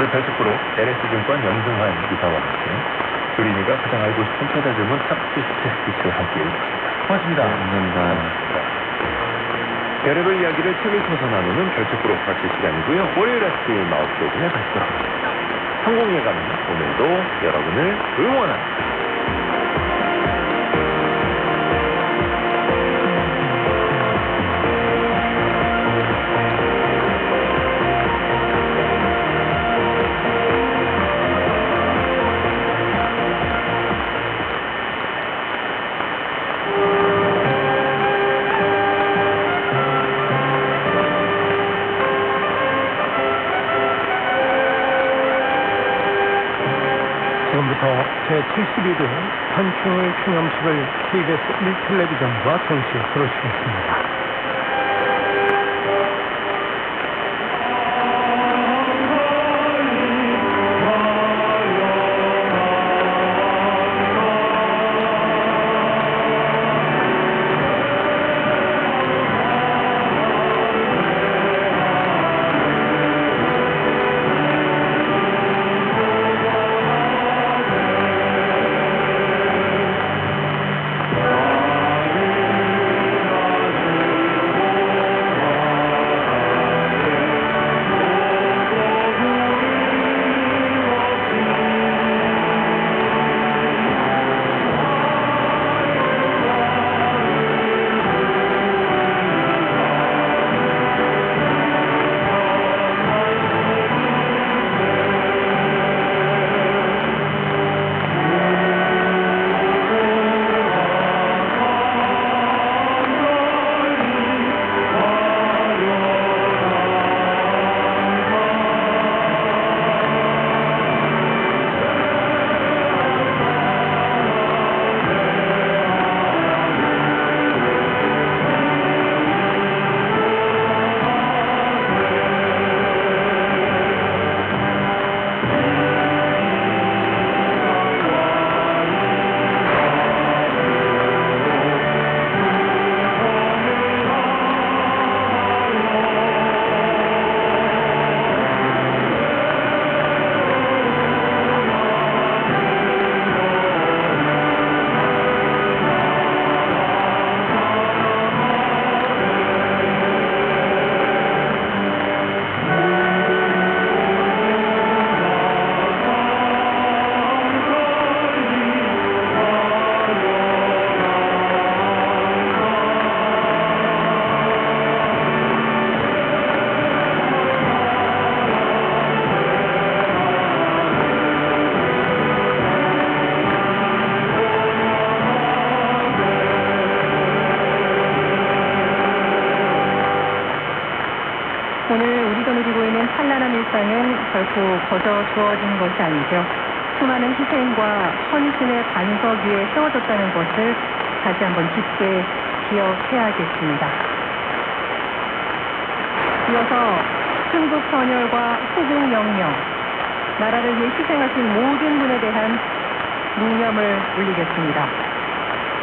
오늘 별책부로 LS증권 염승환 기사와 함께 그린이가 가장 알고 싶은 투자주문 탑50 스피치를 함께 읽었습니다. 고맙습니다. 감사합니다. 별의별 이야기를 책을 통해서 나누는 별책부로 같이 시간이고요. 월요일 아침 9시 5분에 다시 돌아옵니다. 성공예감은 오늘도 여러분을 응원합니다. 지금부터 제72회 한충의 충염식을 KBS 1텔레비전과 동시에 들으시겠습니다. 오늘 우리가 누리고 있는 찬란한 일상은 결코 거저 주어진 것이 아니죠. 수많은 희생과 헌신의 반석 위에 세워졌다는 것을 다시 한번 깊게 기억해야겠습니다. 이어서 순국 선열과 후국 영령, 나라를 위해 희생하신 모든 분에 대한 묵념을 올리겠습니다.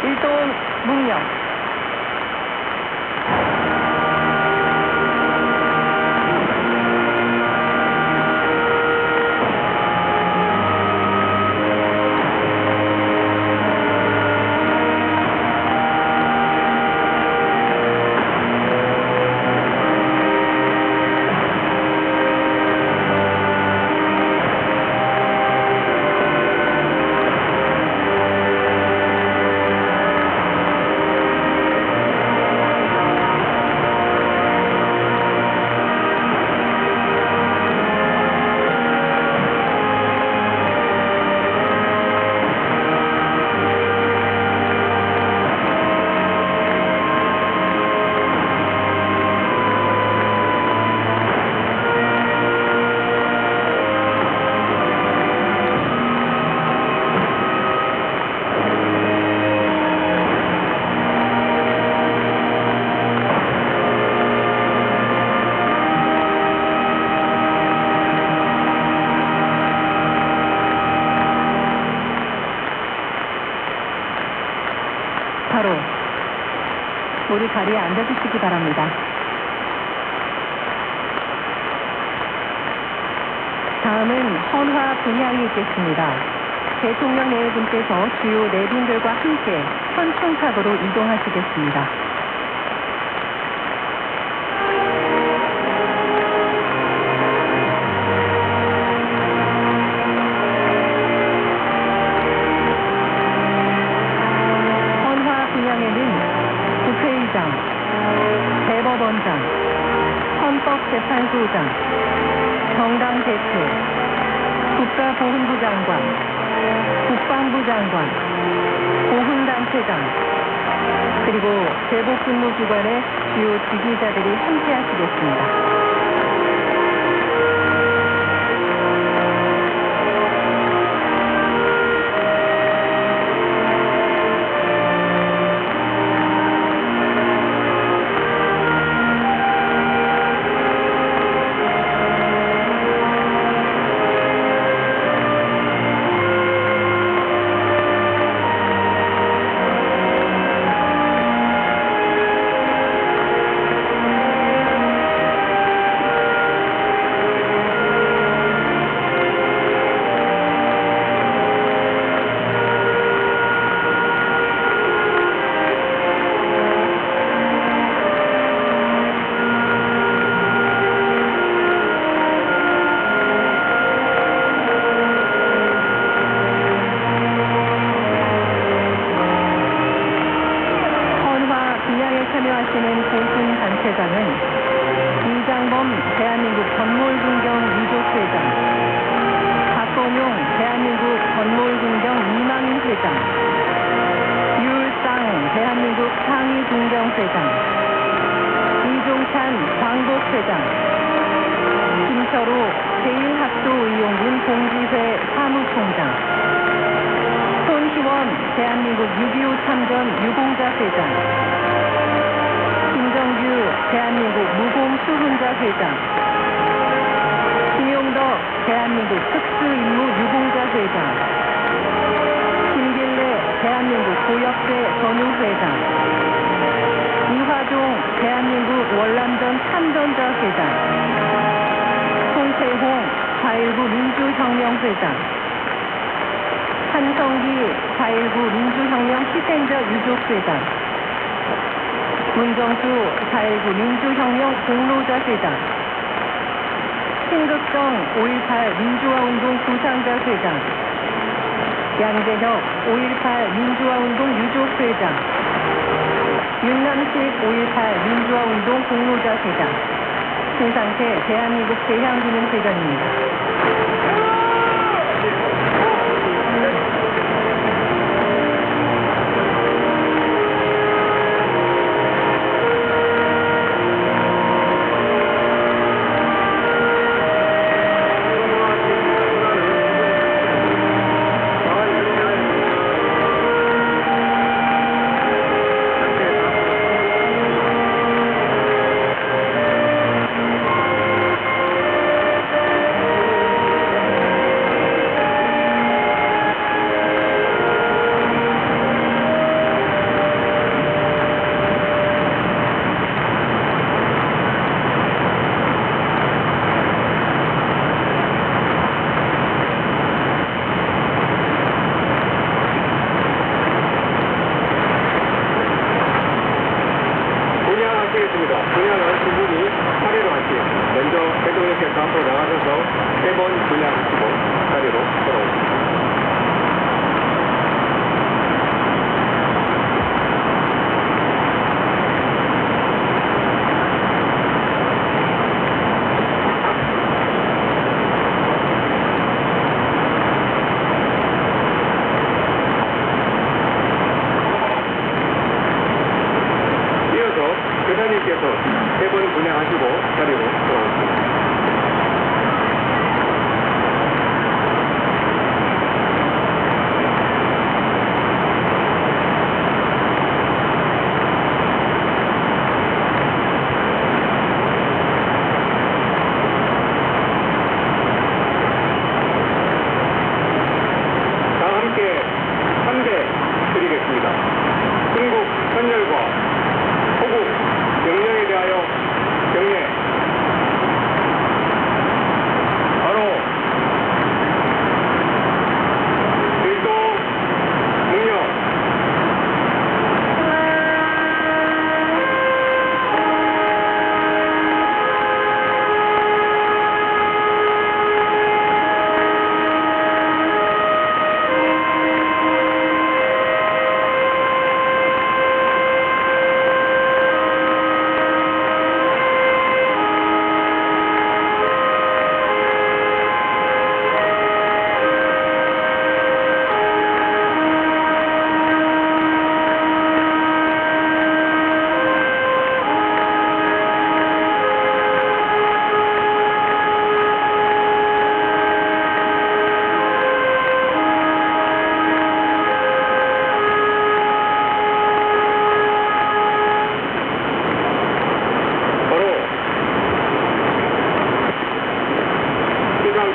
일동 묵념. 바로 우리 자리에 앉아주시기 바랍니다. 다음은 헌화 분향이 있겠습니다. 대통령 네 분께서 주요 내빈들과 함께 현충탑으로 이동하시겠습니다. 헌화 분향에는 국회의장, 대법원장, 헌법재판소장, 정당 대표, 국가보훈부 장관, 국방부 장관, 보훈단체장, 그리고 제복근무기관의 주요 지휘자들이 함께 하시겠습니다. 참여하시는 보훈단체장은 이장범 대한민국 건물군경 유족회장, 박건용 대한민국 건물군경 이망인회장, 유울상 대한민국 상위군경회장, 이종찬 광복회장, 김철호 제1합동의용군 공지회 사무총장, 손희원 대한민국 6.25 참전 유공자회장, 김정규 대한민국 무공수훈자회장, 김용덕 대한민국 특수임무유공자회장, 김길래 대한민국 고역대 전우회장, 이화종 대한민국 월남전 참전자회장, 송태홍 4.19 민주혁명회장, 한성기 4.19 민주혁명 희생자 유족회장, 문정수 4.19 민주혁명 공로자회장, 신극정 5.18 민주화운동 부상자회장, 양재혁 5.18 민주화운동 유족회장, 윤남식 5.18 민주화운동 공로자회장, 신상태 대한민국 대향기능회장입니다.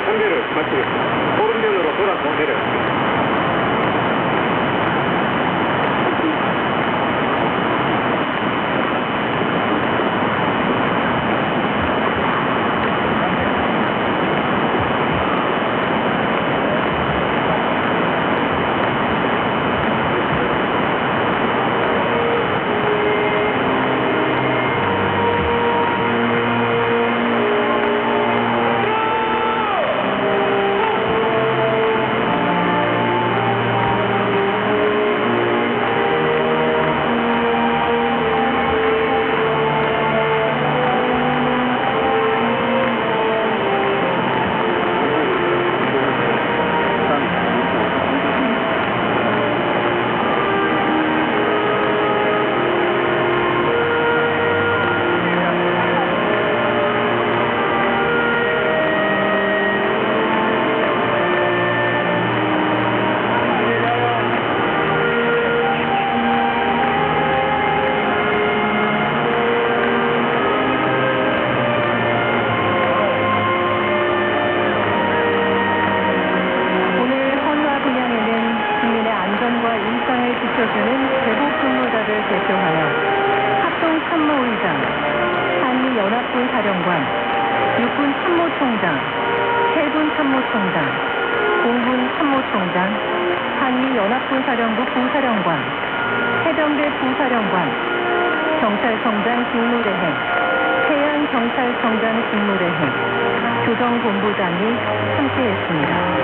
참배를 마치겠습니다. 오른편으로 돌아서 내려갑니다. 지켜주는 제복근무자를 대표하여 합동참모의장, 한미연합군 사령관, 육군 참모총장, 해군 참모총장, 공군 참모총장, 한미연합군 사령부 부사령관, 해병대 부사령관, 경찰청장 직무대행, 해양경찰청장 직무대행, 교정본부장이 함께했습니다.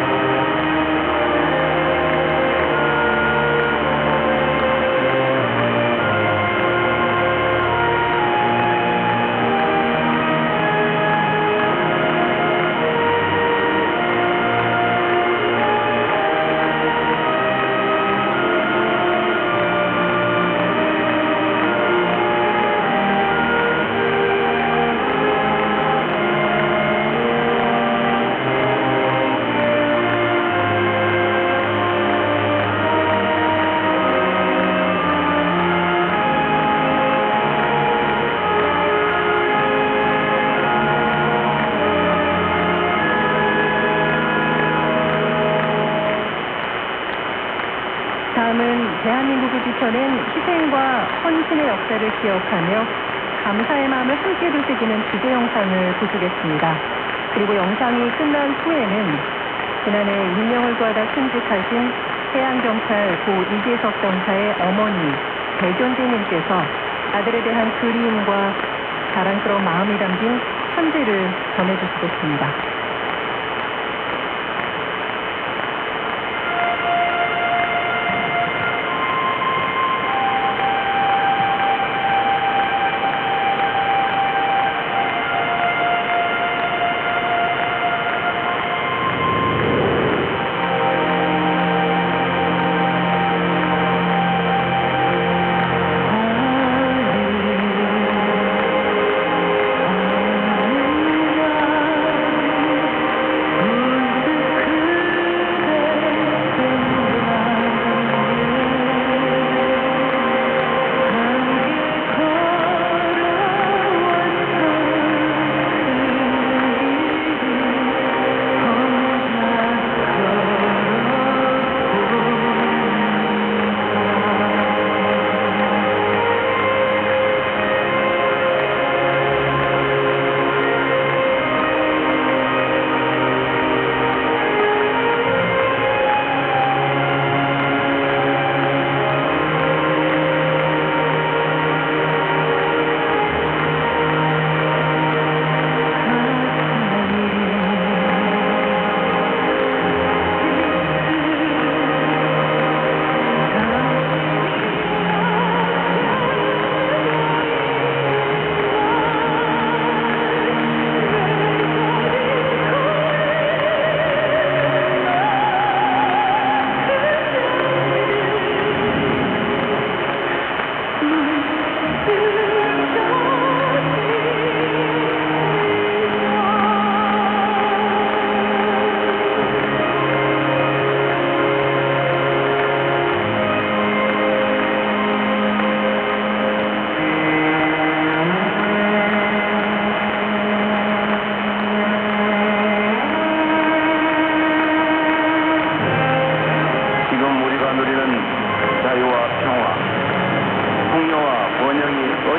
다음은 대한민국을 지켜낸 희생과 헌신의 역사를 기억하며 감사의 마음을 함께 되새기는 비디오 영상을 보시겠습니다. 그리고 영상이 끝난 후에는 지난해 인명을 구하다 순직하신 해양경찰 고 이재석 병사의 어머니 배견재님께서 아들에 대한 그리움과 자랑스러운 마음이 담긴 편지를 전해주시겠습니다.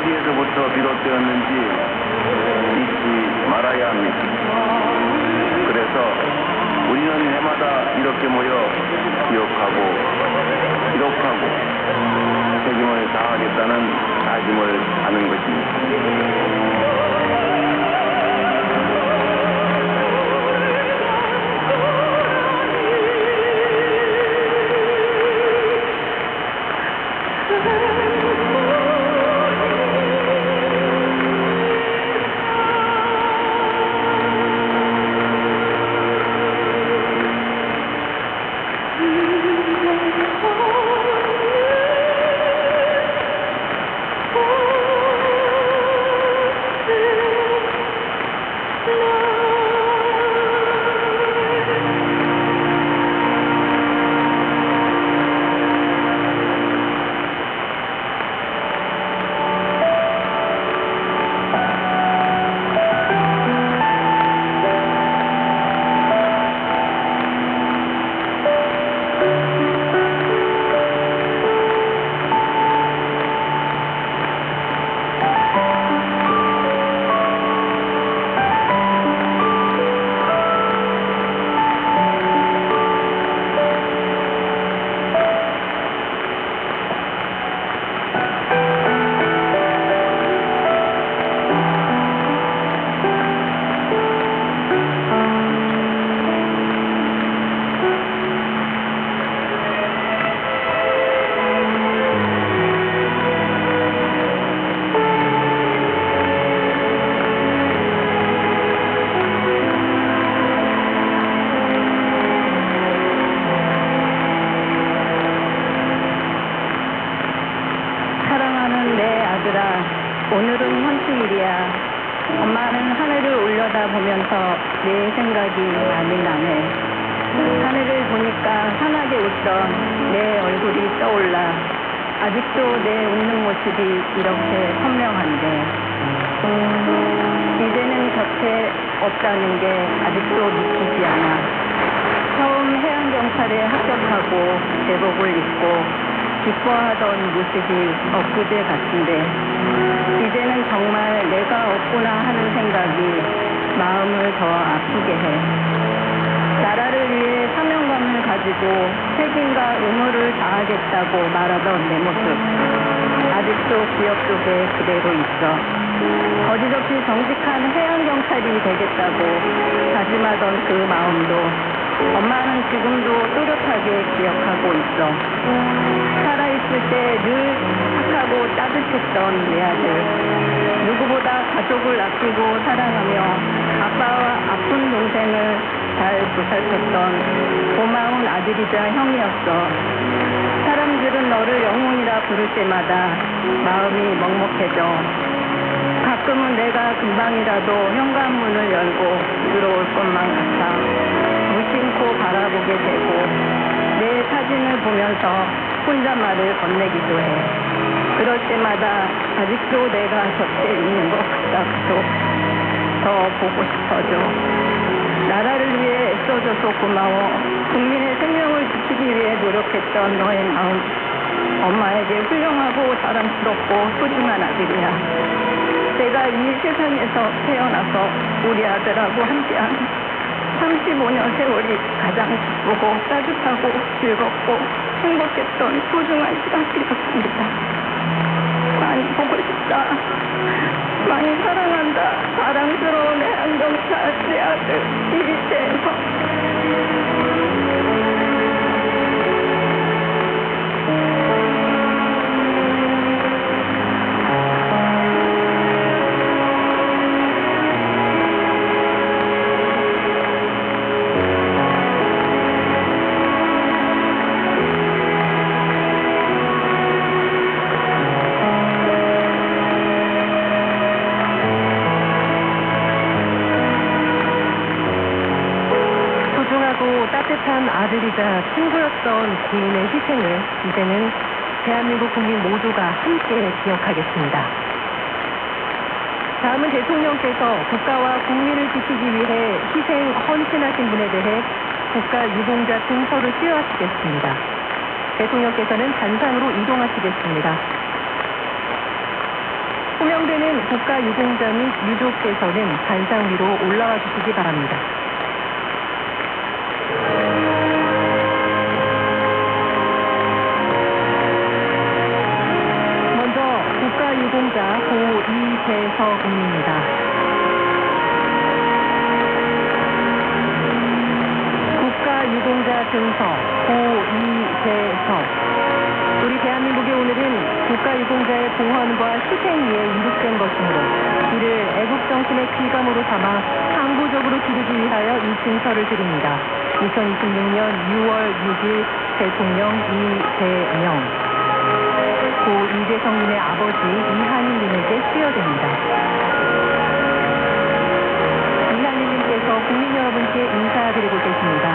어디에서부터 비롯되었는지 잊지 말아야 합니다. 그래서 우리는 해마다 이렇게 모여 기억하고 기록하고 책임을 다하겠다는 다짐을 하는 것입니다. 오늘은 헌수일이야. 엄마는 하늘을 올려다보면서 내 생각이 많이 나네. 하늘을 보니까 환하게 웃던 내 얼굴이 떠올라. 아직도 내 웃는 모습이 이렇게 선명한데 이제는 곁에 없다는 게 아직도 믿기지 않아. 처음 해양경찰에 합격하고 제복을 입고 기뻐하던 모습이 엊그제 같은데 이제는 정말 내가 없구나 하는 생각이 마음을 더 아프게 해. 나라를 위해 사명감을 가지고 책임과 의무를 다하겠다고 말하던 내 모습 아직도 기억 속에 그대로 있어. 거짓없이 정직한 해양경찰이 되겠다고 다짐하던 그 마음도 엄마는 지금도 또렷하게 기억하고 있어. 살아있을 때 늘 착하고 따뜻했던 내 아들. 누구보다 가족을 아끼고 사랑하며 아빠와 아픈 동생을 잘 보살폈던 고마운 아들이자 형이었어. 사람들은 너를 영웅이라 부를 때마다 마음이 먹먹해져. 가끔은 내가 금방이라도 현관문을 열고 들어올 것만 같아 무심코 바라보게 되고 내 사진을 보면서 혼잣말을 건네기도 해. 그럴 때마다 아직도 내가 곁에 있는 것 같아서 더 보고 싶어져. 나라를 위해 애써줘서 고마워. 국민의 생명을 지키기 위해 노력했던 너의 마음 엄마에게 훌륭하고 자랑스럽고 소중한 아들이야. 내가 이 세상에서 태어나서 우리 아들하고 함께한 35년 세월이 가장 기쁘고 따뜻하고 즐겁고 행복했던 소중한 시간들이었습니다. 많이 보고 싶다. 많이 사랑한다. 사랑스러운 해양경찰 내 아들 이재석. 따뜻한 아들이자 친구였던 부인의 희생을 이제는 대한민국 국민 모두가 함께 기억하겠습니다. 다음은 대통령께서 국가와 국민을 지키기 위해 희생 헌신하신 분에 대해 국가유공자 증서를 수여하시겠습니다. 대통령께서는 단상으로 이동하시겠습니다. 호명되는 국가유공자 및 유족께서는 단상 위로 올라와 주시기 바랍니다. 먼저 국가유공자 고 이재서 군입니다. 국가유공자 증서 고 이재서. 우리 대한민국의 오늘은 국가유공자의 봉헌과 희생 위에 이룩된 것이므로 이를 애국정신의 귀감으로 삼아 항구적으로 기르기 위하여 이 증서를 드립니다. 2026년 6월 6일 대통령 이재명 고 이재성님의 아버지 이한일님에게 수여됩니다. 이한일님께서 국민 여러분께 인사드리고 계십니다.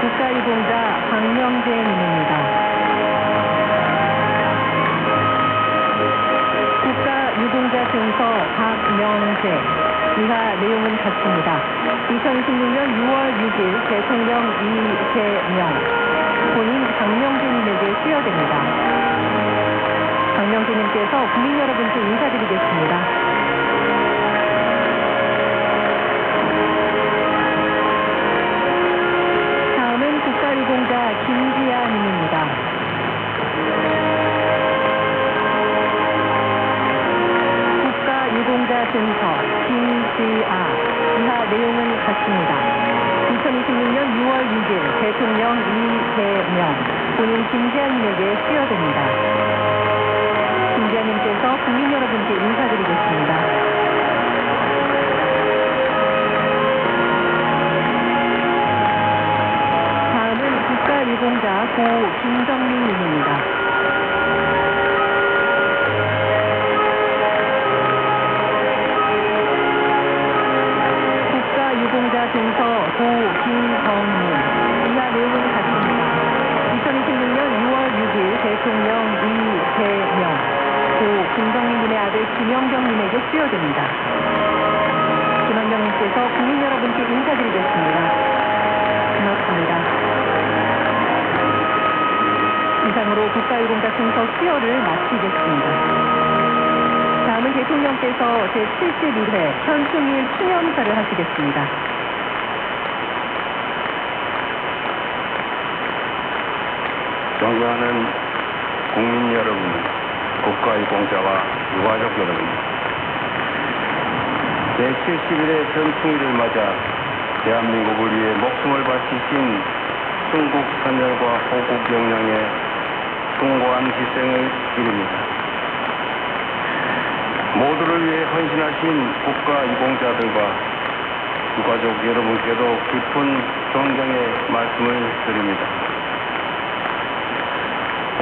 국가유공자 박명재님입니다. 국가유공자 증서 박명재. 이하 내용은 같습니다. 2026년 6월 6일 대통령 이재명 본인 박명재님에게 수여됩니다. 박명재님께서 국민 여러분께 인사드리겠습니다. 국가유공자 김지아님입니다. 국가유공자 증서 김지아. 이하 내용은 같습니다. 2026년 6월 6일 대통령 이재명 본인 김지아님에게 수여됩니다. 김지아님께서 국민 여러분께 인사드리겠습니다. 국가유공자 고 김정민님입니다. 국가유공자 증서 고 김정민. 이하 내용은 같습니다. 2026년 6월 6일 대통령 이재명 고 김정민님의 아들 김영경님에게 수여됩니다. 김영경님께서 국민 여러분께 인사드리겠습니다. 고맙습니다. 이상으로 국가유공자 증서 수여를 마치겠습니다. 다음은 대통령께서 제71회 현충일 추념사를 하시겠습니다. 존경하는 국민 여러분, 국가유공자와 유가족 여러분, 제71회 현충일을 맞아 대한민국을 위해 목숨을 바치신 순국 선열과 호국 영령의 숭고한 희생을 기립니다. 모두를 위해 헌신하신 국가유공자들과 유가족 여러분께도 깊은 존경의 말씀을 드립니다.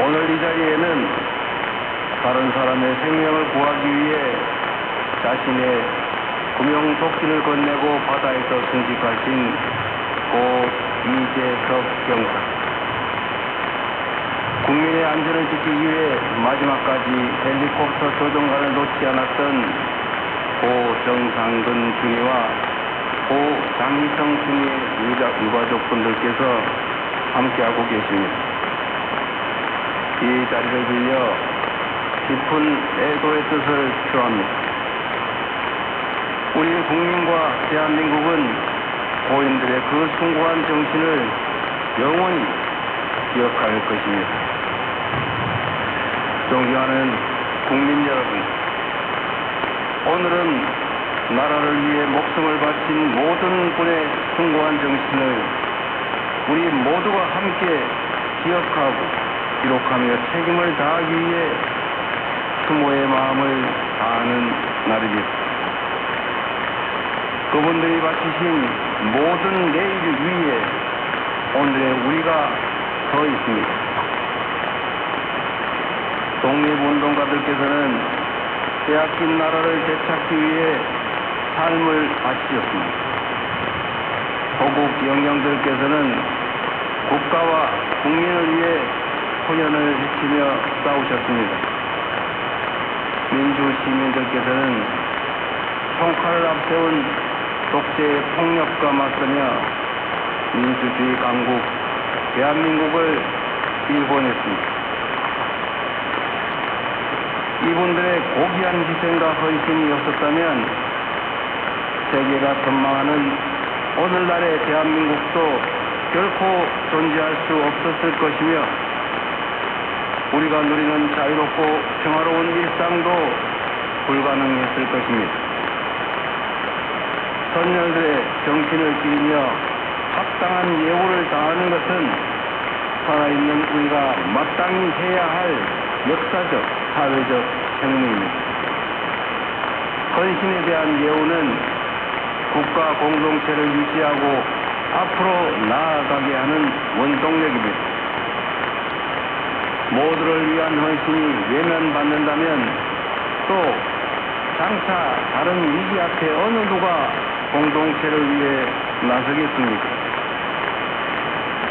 오늘 이 자리에는 다른 사람의 생명을 구하기 위해 자신의 구명독신을 건네고 바다에서 순직하신 고 이재석 경사, 국민의 안전을 지키기 위해 마지막까지 헬리콥터 조종관을 놓지 않았던 고 정상근 중위와 고 장희성 중위의 유가족분들께서 함께하고 계십니다. 이 자리를 빌려 깊은 애도의 뜻을 표합니다. 우리 국민과 대한민국은 고인들의 그 숭고한 정신을 영원히 기억할 것입니다. 존경하는 국민 여러분, 오늘은 나라를 위해 목숨을 바친 모든 분의 숭고한 정신을 우리 모두가 함께 기억하고 기록하며 책임을 다하기 위해 추모의 마음을 다하는 날입니다. 그분들이 바치신 모든 내일 위에 오늘의 우리가 서 있습니다. 독립운동가들께서는 빼앗긴 나라를 되찾기 위해 삶을 바치셨습니다. 호국 영령들께서는 국가와 국민을 위해 소년을 지키며 싸우셨습니다. 민주 시민들께서는 총칼을 앞세운 독재의 폭력과 맞서며 민주주의 강국 대한민국을 일궈냈습니다. 이분들의 고귀한 희생과 헌신이 없었다면 세계가 선망하는 오늘날의 대한민국도 결코 존재할 수 없었을 것이며 우리가 누리는 자유롭고 평화로운 일상도 불가능했을 것입니다. 선열들의 정신을 기리며 합당한 예우를 다하는 것은 살아있는 우리가 마땅히 해야 할 역사적, 사회적 책무입니다. 헌신에 대한 예우는 국가 공동체를 유지하고 앞으로 나아가게 하는 원동력입니다. 모두를 위한 헌신이 외면받는다면 또 장차 다른 위기 앞에 어느 누가 공동체를 위해 나서겠습니까?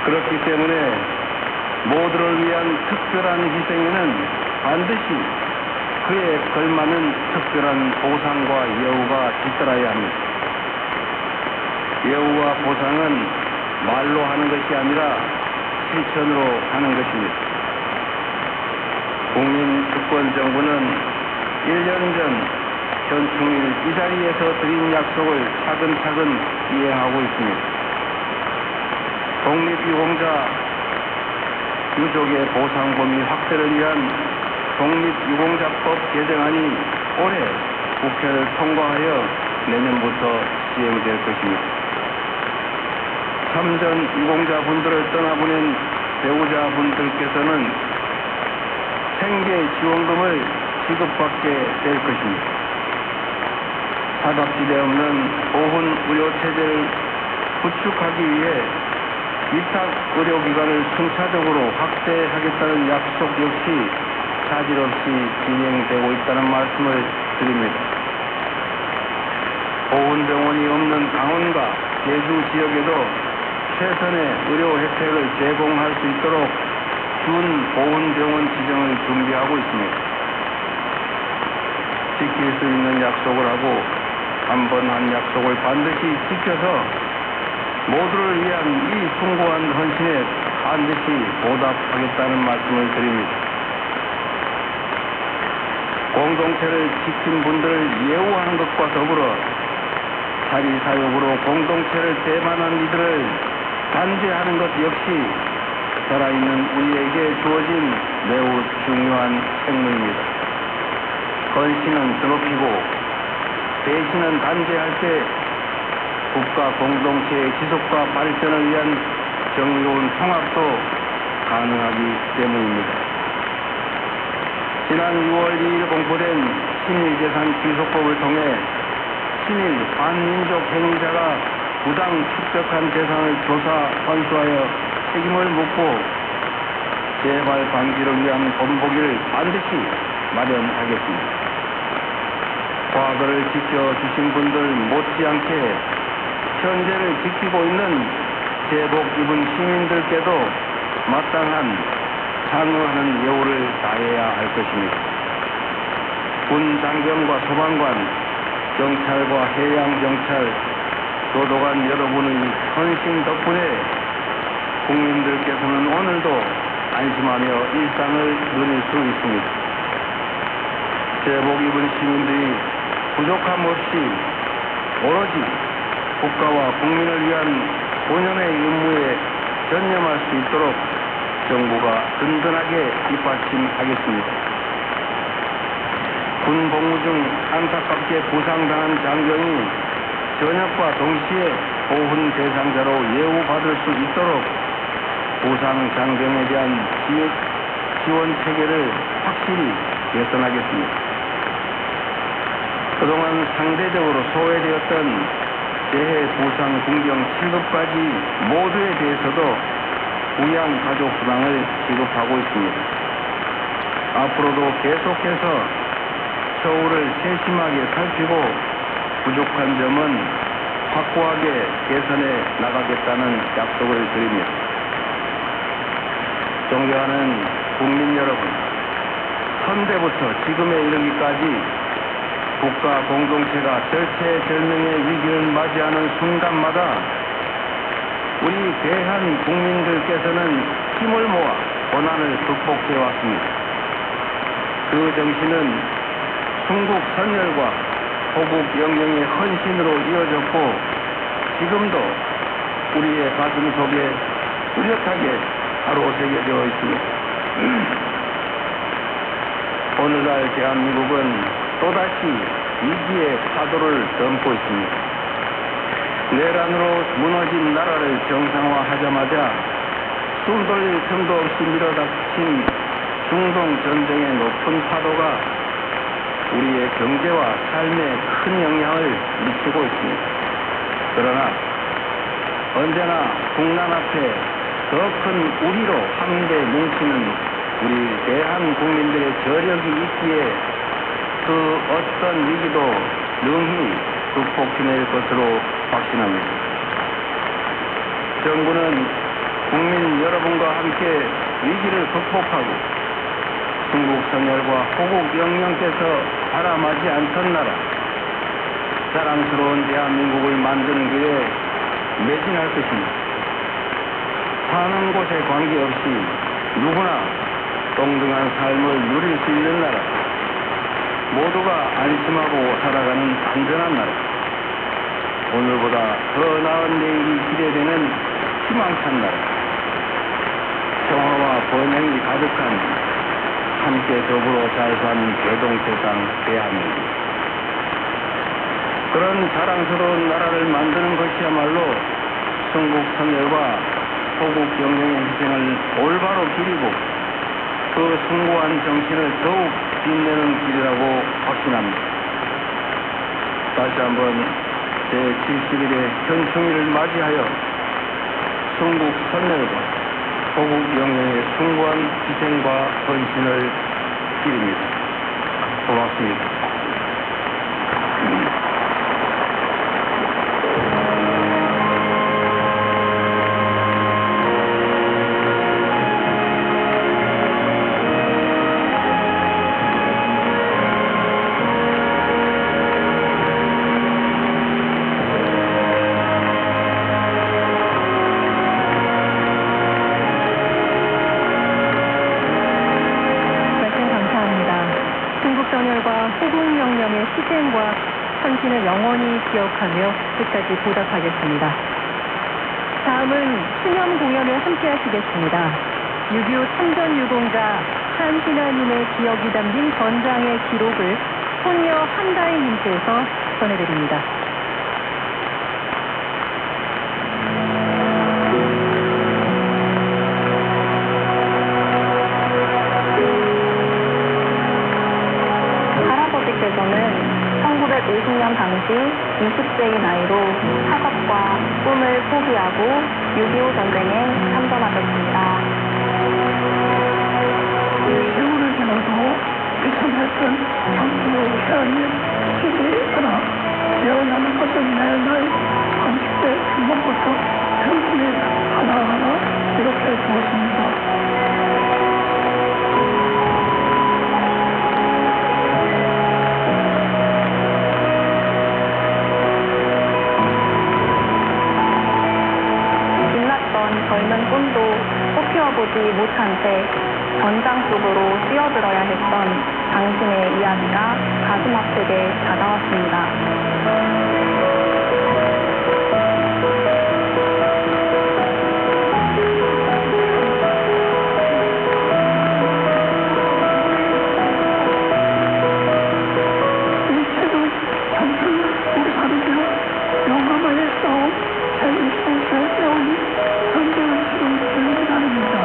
그렇기 때문에 모두를 위한 특별한 희생에는 반드시 그에 걸맞는 특별한 보상과 예우가 뒤따라야 합니다. 예우와 보상은 말로 하는 것이 아니라 실천으로 하는 것입니다. 국민주권정부는 1년 전 현충일 이 자리에서 드린 약속을 차근차근 이행하고 있습니다. 독립유공자 유족의 보상 범위 확대를 위한 독립유공자법 개정안이 올해 국회를 통과하여 내년부터 시행될 것입니다. 참전 유공자분들을 떠나보낸 배우자분들께서는 생계 지원금을 지급받게 될 것입니다. 사각지대 없는 보훈 의료체제를 구축하기 위해 위탁 의료기관을 순차적으로 확대하겠다는 약속 역시 차질 없이 진행되고 있다는 말씀을 드립니다. 보훈병원이 없는 강원과 제주 지역에도 최선의 의료 혜택을 제공할 수 있도록 준 보훈병원 지정을 준비하고 있습니다. 지킬 수 있는 약속을 하고 한 번 한 약속을 반드시 지켜서 모두를 위한 이 숭고한 헌신에 반드시 보답하겠다는 말씀을 드립니다. 공동체를 지킨 분들을 예우하는 것과 더불어 사리사욕으로 공동체를 배반한 이들을 단죄하는 것 역시 살아있는 우리에게 주어진 매우 중요한 책무입니다. 헌신은 드높이고 배신은 단죄할 때 국가 공동체의 지속과 발전을 위한 정의로운 통합도 가능하기 때문입니다. 지난 6월 2일 공포된 친일재산 귀속법을 통해 친일 반민족 행위자가 부당 축적한 재산을 조사 환수하여 책임을 묻고 재발 방지를 위한 본보기를 반드시 마련하겠습니다. 과거를 지켜주신 분들 못지않게 현재를 지키고 있는 제복 입은 시민들께도 마땅한 상응하는 예우를 다해야 할 것입니다. 군 장병과 소방관, 경찰과 해양경찰, 교도관 여러분의 헌신 덕분에 국민들께서는 오늘도 안심하며 일상을 누릴 수 있습니다. 제복 입은 시민들이 부족함 없이 오로지 국가와 국민을 위한 본연의 임무에 전념할 수 있도록 정부가 든든하게 뒷받침하겠습니다. 군 복무 중 안타깝게 부상당한 장병이 전역과 동시에 보훈 대상자로 예우받을 수 있도록 부상 장병에 대한 지원 체계를 확실히 개선하겠습니다. 그동안 상대적으로 소외되었던 재해 부상 군경 7급까지 모두에 대해서도 부양 가족 수당을 지급하고 있습니다. 앞으로도 계속해서 처우를 세심하게 살피고 부족한 점은 확고하게 개선해 나가겠다는 약속을 드립니다. 존경하는 국민 여러분, 선대부터 지금에 이르기까지 국가 공동체가 절체절명의 위기를 맞이하는 순간마다 우리 대한 국민들께서는 힘을 모아 고난을 극복해 왔습니다. 그 정신은 순국 선열과 호국 영령의 헌신으로 이어졌고 지금도 우리의 가슴 속에 뚜렷하게 바로 새겨져 있습니다. 오늘날 대한민국은 또다시 위기의 파도를 넘고 있습니다. 내란으로 무너진 나라를 정상화하자마자 숨 돌릴 틈도 없이 밀어닥친 중동 전쟁의 높은 파도가 우리의 경제와 삶에 큰 영향을 미치고 있습니다. 그러나 언제나 국난 앞에 더 큰 우리로 함께 뭉치는 우리 대한 국민들의 저력이 있기에 그 어떤 위기도 능히 극복해낼 것으로 확신합니다. 정부는 국민 여러분과 함께 위기를 극복하고 순국선열과 호국 영령께서 바람하지 않던 나라, 자랑스러운 대한민국을 만드는 길에 매진할 것입니다. 사는 곳에 관계없이 누구나 동등한 삶을 누릴 수 있는 나라, 모두가 안심하고 살아가는 안전한 나라, 오늘보다 더 나은 내일이 기대되는 희망찬 나라, 평화와 번영이 가득한 함께 더불어 잘 사는 대동세상 대한민국. 그런 자랑스러운 나라를 만드는 것이야말로 순국선열과 호국 영령의 희생을 올바로 기리고 그 숭고한 정신을 더욱 빛내는 길이라고 확신합니다. 다시 한번 제71회 현충일을 맞이하여 순국선열과 호국 영령의 숭고한 희생과 헌신을 기립니다. 고맙습니다. 호국 영령의 희생과 헌신을 영원히 기억하며 끝까지 보답하겠습니다. 다음은 수념 공연을 함께 하시겠습니다. 6.25 참전유공자 한신하님의 기억이 담긴 전장의 기록을 손녀 한다혜님께서 전해드립니다. 할아버지께서는 1950년 당시 20세의 나이로 학업과 꿈을 포기하고 6.25 전쟁에 참전하셨습니다. 세월을 지나도 비참했던 전투의 해안의 길이 있으나 깨어나는 것은 내 나이 30대 중반부터 평생에 하나하나 이렇게 주었습니다. 젊은 꿈도 꽃피워보지 못한 채 전장 속으로 뛰어들어야 했던 당신의 이야기가 가슴 아프게 다가왔습니다. 일체도 전투는 우리 사람들은 용감하게 싸움 제1세기에 세우니 전쟁을 치른 기억이 나릅니다.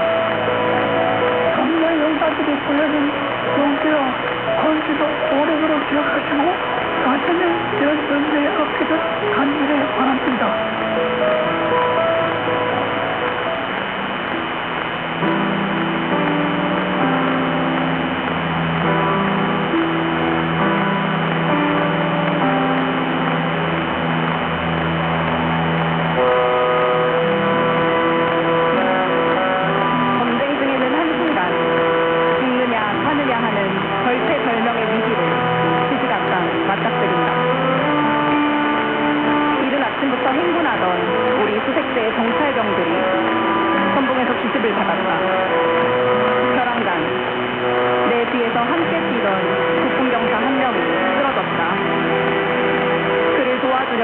전내 용사들이 보여준 용기와 헌신도 오래도록 기억하시고 자신의 전쟁에 앞기를 간절히 바랍니다.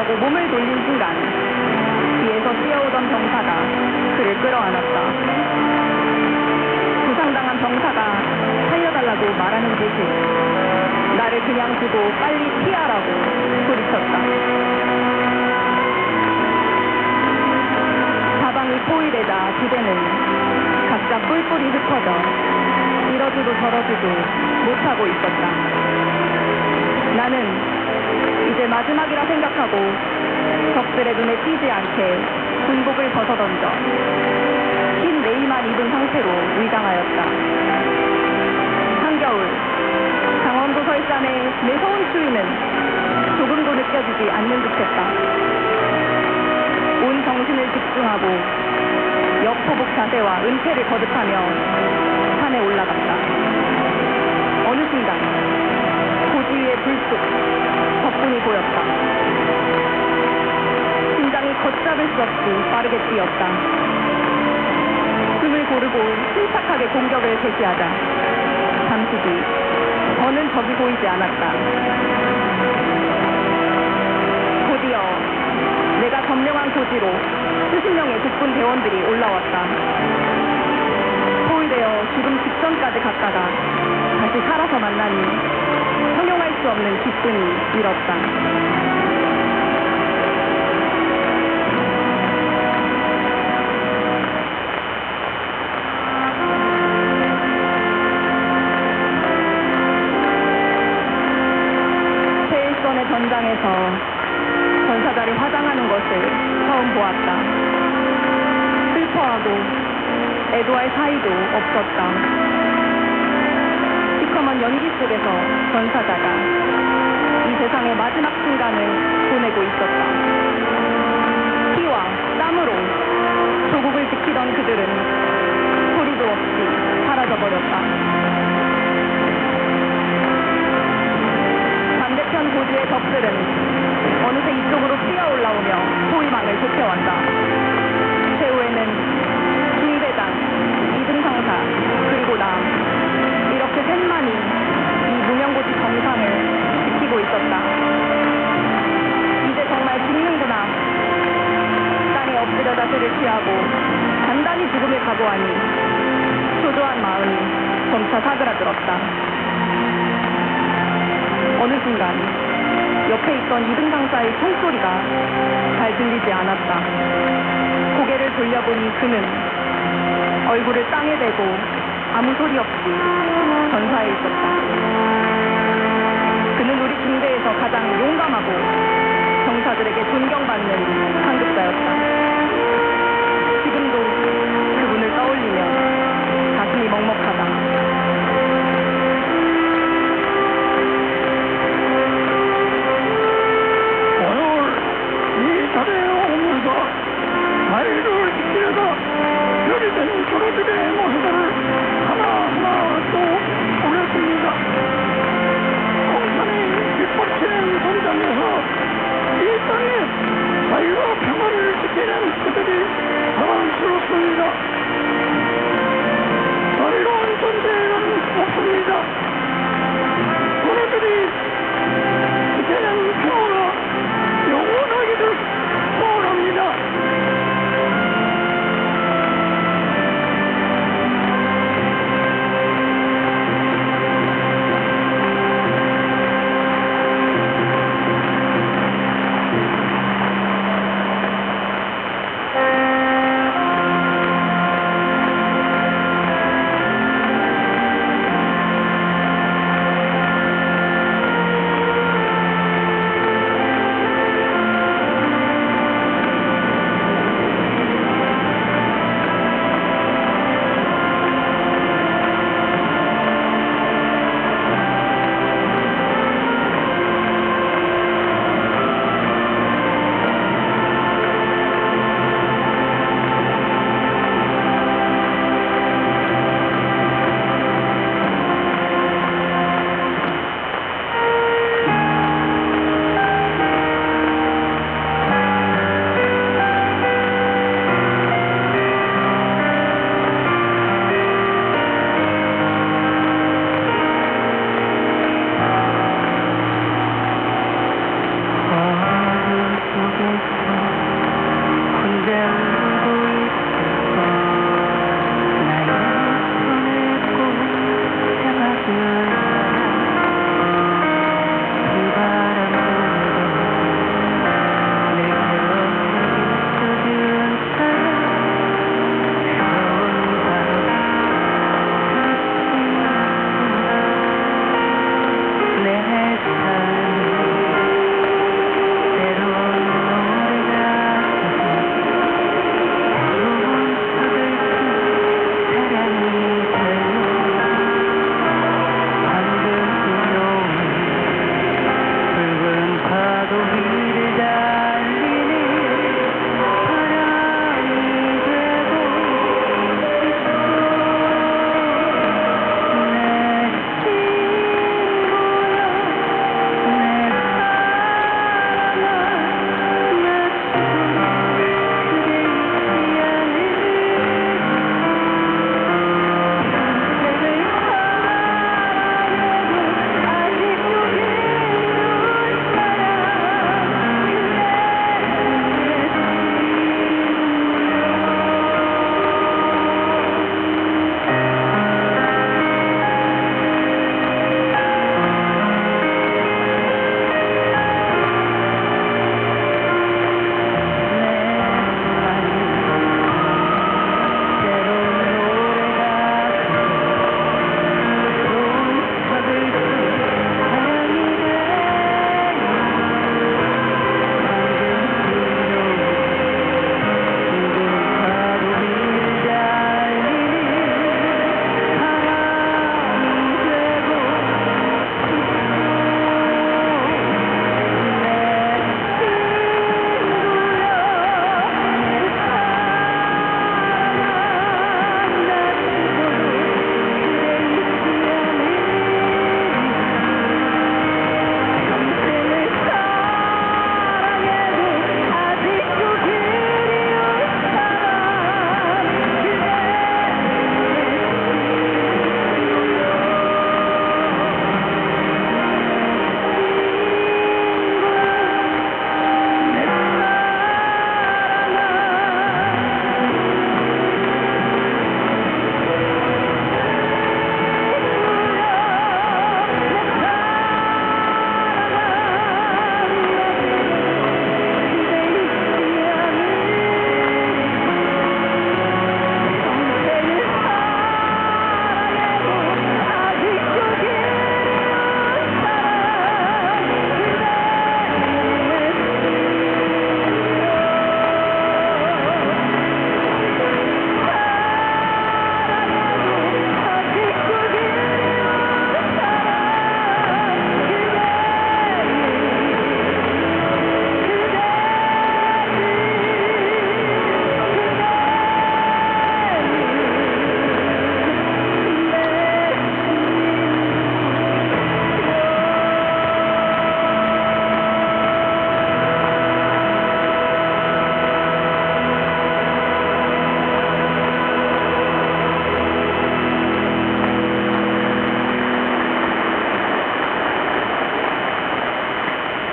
하고 몸을 돌린 순간 뒤에서 뛰어오던 병사가 그를 끌어안았다. 부상당한 병사가 살려달라고 말하는 듯이 나를 그냥 두고 빨리 피하라고 소리쳤다. 사방이 포위되자 부대는 각자 뿔뿔이 흩어져 이러지도 저러지도 못하고 있었다. 나는 이제 마지막이라 생각하고 적들의 눈에 띄지 않게 군복을 벗어던져 흰 네이만 입은 상태로 위장하였다. 한겨울 강원도 설산의 매서운 추위는 조금도 느껴지지 않는 듯했다. 온 정신을 집중하고 역포복 자세와 은폐를 거듭하며 산에 올라갔다. 어느 순간 고지 위에 불쑥 적군이 보였다. 심장이 걷잡을 수 없이 빠르게 뛰었다. 숨을 고르고 침착하게 공격을 개시하자 잠시 뒤 더는 적이 보이지 않았다. 곧이어 내가 점령한 고지로 수십 명의 국군 대원들이 올라왔다. 포위되어 죽음 직전까지 갔다가 다시 살아서 만나니 형용할 수 없는 기쁨이 일었다. 세일선의 전장에서 전사자를 화장하는 것을 처음 보았다. 슬퍼하고 애도할 사이도 없었다. 시커먼 연기 속에서 전사자가 이 세상의 마지막 순간을 보내고 있었다. 피와 땀으로 조국을 지키던 그들은 소리도 없이 사라져버렸다. 반대편 고지의 적들은 어느새 이쪽으로 뛰어 올라오며 포위망을 좁혀왔다. 최후에는 중대장, 2등 상사, 그리고 나 이렇게 셋만이 이 무명고지 정상을 지키고 있었다. 이제 정말 죽는구나. 땅에 엎드려 자세를 취하고 단단히 죽음을 각오하니 초조한 마음이 점차 사그라들었다. 어느 순간 옆에 있던 2등 상사의 총소리가 잘 들리지 않았다. 고개를 돌려보니 그는 얼굴을 땅에 대고 아무 소리 없이 전사해 있었다. 그는 우리 중대에서 가장 용감하고 병사들에게 존경받는 상급자였다. 지금도 그분을 떠올리면 가슴이 먹먹하다. 자유를 지키려다 별이된 저로들의 모습을 하나하나 또 보겠습니다. 공산이 뒷받치는 전장에서 이 땅에 자유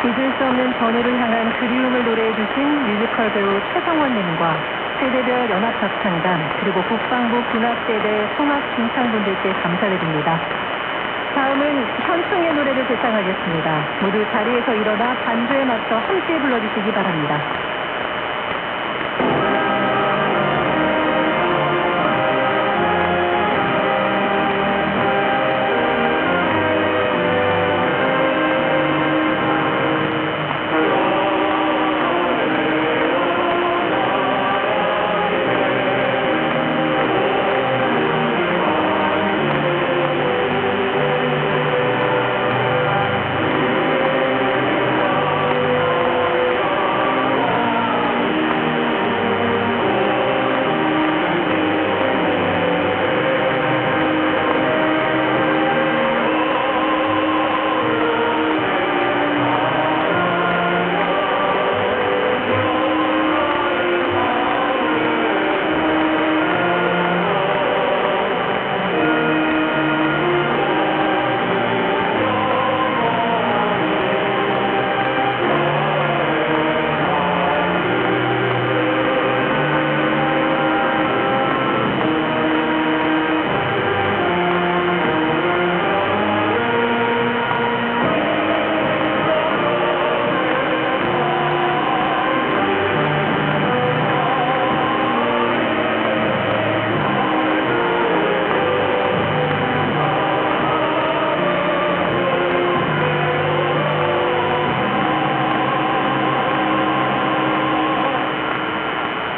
잊을 수 없는 전우를 향한 그리움을 노래해주신 뮤지컬 배우 최성원님과 세대별 연합합창단 그리고 국방부 군악대대 성악 중창분들께 감사를 드립니다. 다음은 현충의 노래를 대상하겠습니다. 모두 자리에서 일어나 반주에 맞춰 함께 불러주시기 바랍니다.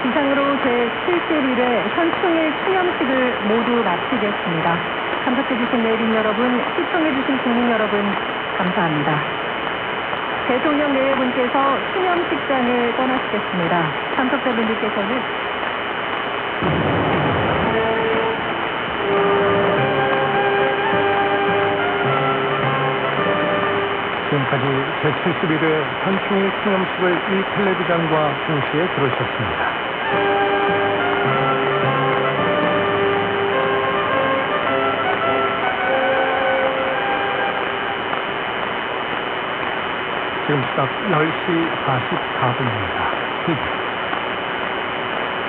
이상으로 제71회 현충일 추념식을 모두 마치겠습니다. 참석해주신 내빈 여러분, 시청해주신 국민 여러분, 감사합니다. 대통령 내외분께서 추념식장을 떠나시겠습니다. 참석자분들께서는 지금까지 제71회 현충일 추념식을 이 텔레비전과 동시에 들으셨습니다. 지금 시각 10시 44분입니다.